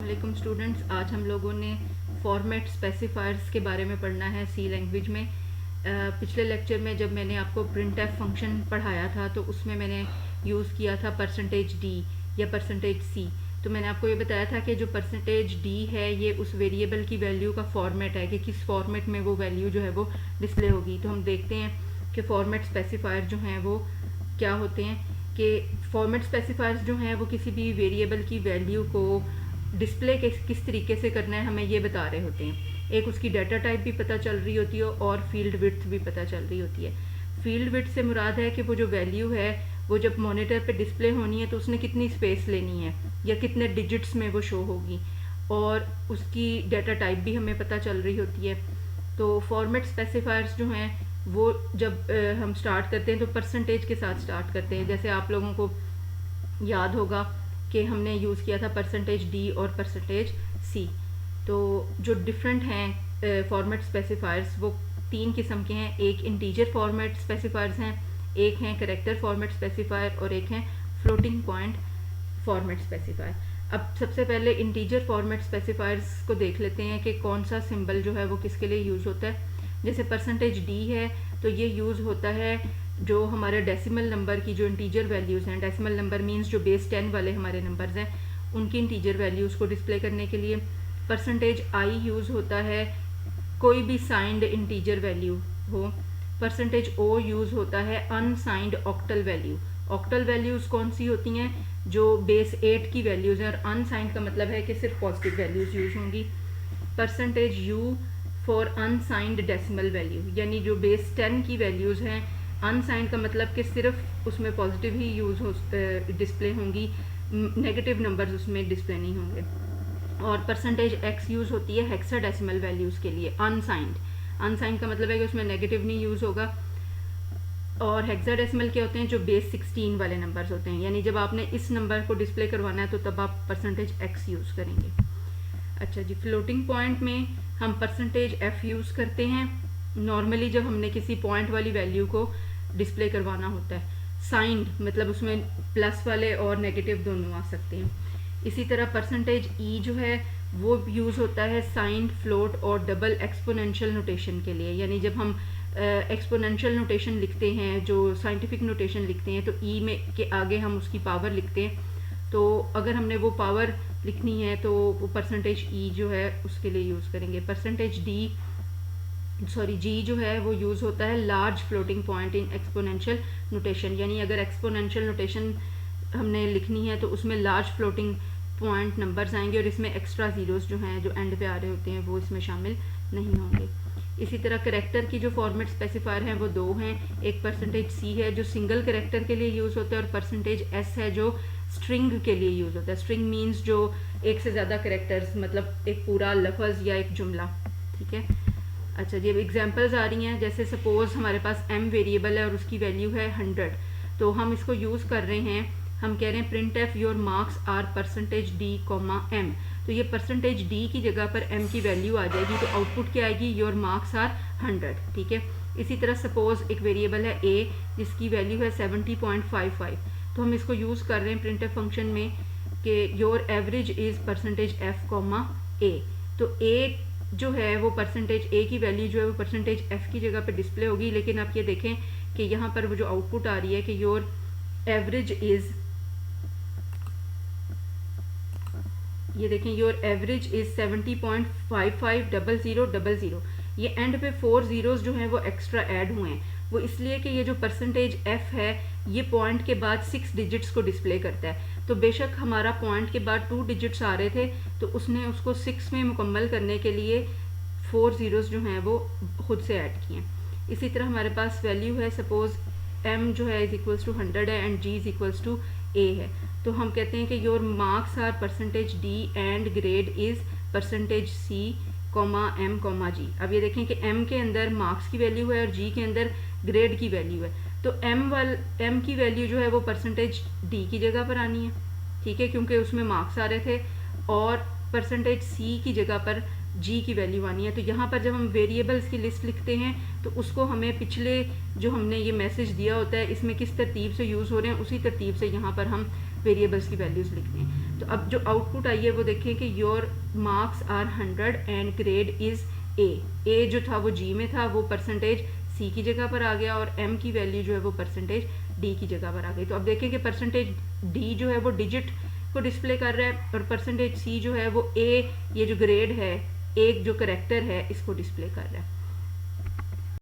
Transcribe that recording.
वालेकुम स्टूडेंट्स। आज हम लोगों ने फॉर्मेट स्पेसिफायर्स के बारे में पढ़ना है सी लैंग्वेज में। पिछले लेक्चर में जब मैंने आपको प्रिंट एफ फंक्शन पढ़ाया था तो उसमें मैंने यूज़ किया था परसेंटेज डी या परसेंटेज सी। तो मैंने आपको ये बताया था कि जो परसेंटेज डी है ये उस वेरिएबल की वैल्यू का फॉर्मेट है कि किस फॉर्मेट में वो वैल्यू जो है वो डिस्प्ले होगी। तो हम देखते हैं कि फॉर्मेट स्पेसिफायर जो हैं वो क्या होते हैं। कि फॉर्मेट स्पेसिफायर्स जो हैं वो किसी भी वेरिएबल की वैल्यू को डिस्प्ले किस तरीके से करना है हमें ये बता रहे होते हैं। एक उसकी डाटा टाइप भी पता चल रही होती है और फील्ड विड्थ भी पता चल रही होती है। फील्ड विड्थ से मुराद है कि वो जो वैल्यू है वो जब मॉनिटर पे डिस्प्ले होनी है तो उसने कितनी स्पेस लेनी है या कितने डिजिट्स में वो शो होगी, और उसकी डाटा टाइप भी हमें पता चल रही होती है। तो फॉर्मेट स्पेसिफायर्स जो हैं वो जब हम स्टार्ट करते हैं तो परसेंटेज के साथ स्टार्ट करते हैं। जैसे आप लोगों को याद होगा कि हमने यूज़ किया था परसेंटेज डी और परसेंटेज सी। तो जो डिफरेंट हैं फॉर्मेट स्पेसिफायर्स वो तीन किस्म के हैं। एक इंटीजर फॉर्मेट स्पेसिफायर्स हैं, एक हैं कैरेक्टर फॉर्मेट स्पेसिफायर और एक हैं फ्लोटिंग पॉइंट फॉर्मेट स्पेसिफायर। अब सबसे पहले इंटीजर फॉर्मेट स्पेसिफायर्स को देख लेते हैं कि कौन सा सिंबल जो है वो किसके लिए यूज़ होता है। जैसे परसेंटेज डी है तो ये यूज़ होता है जो हमारे डेसिमल नंबर की जो इंटीजर वैल्यूज़ हैं, डेसिमल नंबर मींस जो बेस 10 वाले हमारे नंबर्स हैं उनकी इंटीजर वैल्यूज़ को डिस्प्ले करने के लिए। परसेंटेज आई यूज़ होता है कोई भी साइंड इंटीजर वैल्यू हो। परसेंटेज ओ यूज़ होता है unsigned octal value. Octal values कौन सी होती हैं? जो बेस 8 की वैल्यूज़ हैं, और अनसाइंड का मतलब है कि सिर्फ पॉजिटिव वैल्यूज़ यूज़ होंगी। Percentage you for unsigned decimal value, यानी जो बेस 10 की वैल्यूज़ हैं, अनसाइंड का मतलब कि सिर्फ उसमें पॉजिटिव ही यूज़ हो डिस्प्ले होंगी, नेगेटिव नंबर्स उसमें डिस्प्ले नहीं होंगे। और परसेंटेज एक्स यूज़ होती है हेक्साडेसिमल वैल्यूज़ के लिए, अनसाइंड। अनसाइंड का मतलब है कि उसमें नेगेटिव नहीं यूज़ होगा। और हेक्साडेसिमल के होते हैं जो बेस 16 वाले नंबर्स होते हैं, यानी जब आपने इस नंबर को डिस्प्ले करवाना है तो तब आप परसेंटेज एक्स यूज़ करेंगे। अच्छा जी, फ्लोटिंग पॉइंट में हम परसेंटेज एफ यूज़ करते हैं नॉर्मली जब हमने किसी पॉइंट वाली वैल्यू को डिस्प्ले करवाना होता है। साइंड मतलब उसमें प्लस वाले और नेगेटिव दोनों आ सकते हैं। इसी तरह परसेंटेज ई जो है वो यूज़ होता है साइंड, फ्लोट और डबल एक्सपोनेंशियल नोटेशन के लिए। यानी जब हम एक्सपोनेंशियल नोटेशन लिखते हैं, जो साइंटिफिक नोटेशन लिखते हैं, तो ई में के आगे हम उसकी पावर लिखते हैं। तो अगर हमने वो पावर लिखनी है तो वो परसेंटेज ई जो है उसके लिए यूज़ करेंगे। परसेंटेज जी जो है वो यूज़ होता है large floating point in exponential notation. यानी अगर एक्सपोनेंशियल नोटेशन हमने लिखनी है तो उसमें लार्ज फ्लोटिंग पॉइंट नंबर्स आएंगे और इसमें एक्स्ट्रा ज़ीरोज़ जो हैं जो एंड पे आ रहे होते हैं वो इसमें शामिल नहीं होंगे। इसी तरह करेक्टर की जो फॉर्मेट स्पेसिफायर हैं वो दो हैं। एक परसेंटेज सी है जो सिंगल करेक्टर के लिए यूज़ होता है, और परसेंटेज एस है जो स्ट्रिंग के लिए यूज़ होता है। स्ट्रिंग मीन्स जो एक से ज़्यादा करेक्टर्स, मतलब एक पूरा लफ्ज़ या एक जुमला। ठीक है। अच्छा जी, अब एग्जांपल्स आ रही हैं। जैसे सपोज़ हमारे पास m वेरिएबल है और उसकी वैल्यू है 100, तो हम इसको यूज़ कर रहे हैं, हम कह रहे हैं print F your marks are percentage D comma M. तो ये परसेंटेज डी की जगह पर m की वैल्यू आ जाएगी, तो आउटपुट क्या आएगी? Your marks are 100। ठीक है। इसी तरह सपोज़ एक वेरिएबल है a जिसकी वैल्यू है 70.55, तो हम इसको यूज़ कर रहे हैं प्रिंट एफ फंक्शन में कि your average is percentage F comma A. तो a जो है वो परसेंटेज ए की वैल्यू जो है वो परसेंटेज एफ की जगह पे डिस्प्ले होगी। लेकिन आप ये देखें कि यहाँ पर वो जो आउटपुट आ रही है कि योर एवरेज इज़, ये देखें योर एवरेज इज़ 70.550000। ये एंड पे 4 ज़ीरोज़ जो हैं वो एक्स्ट्रा ऐड हुए हैं। वो इसलिए कि ये जो परसेंटेज एफ है ये पॉइंट के बाद 6 डिजिट्स को डिस्प्ले करता है। तो बेशक हमारा पॉइंट के बाद 2 डिजिट्स आ रहे थे तो उसने उसको 6 में मुकम्मल करने के लिए 4 ज़ीरोज़ जो हैं वो खुद से ऐड किए। इसी तरह हमारे पास वैल्यू है सपोज़ m जो है इज़ इक्वल्स टू 100 है and g is equals to a है। तो हम कहते हैं कि your marks are percentage d and grade is percentage c comma m comma g। अब ये देखें कि m के अंदर मार्क्स की वैल्यू है और g के अंदर ग्रेड की वैल्यू है। तो m की वैल्यू जो है वो परसेंटेज d की जगह पर आनी है। ठीक है, क्योंकि उसमें मार्क्स आ रहे थे, और परसेंटेज c की जगह पर g की वैल्यू आनी है। तो यहाँ पर जब हम वेरिएबल्स की लिस्ट लिखते हैं तो उसको हमें पिछले जो हमने ये मैसेज दिया होता है इसमें किस तरतीब से यूज़ हो रहे हैं उसी तरतीब से यहाँ पर हम वेरिएबल्स की वैल्यूज़ लिखते हैं। तो अब जो आउटपुट आई है वो देखें कि your marks are 100 and grade is A जो था वो जी में था, वो परसेंटेज सी की जगह पर आ गया, और एम की वैल्यू जो है वो परसेंटेज डी की जगह पर आ गई। तो अब देखें कि परसेंटेज डी जो है वो डिजिट को डिस्प्ले कर रहा है, और परसेंटेज सी जो है वो ए, ये जो ग्रेड है, एक जो करेक्टर है, इसको डिस्प्ले कर रहा है।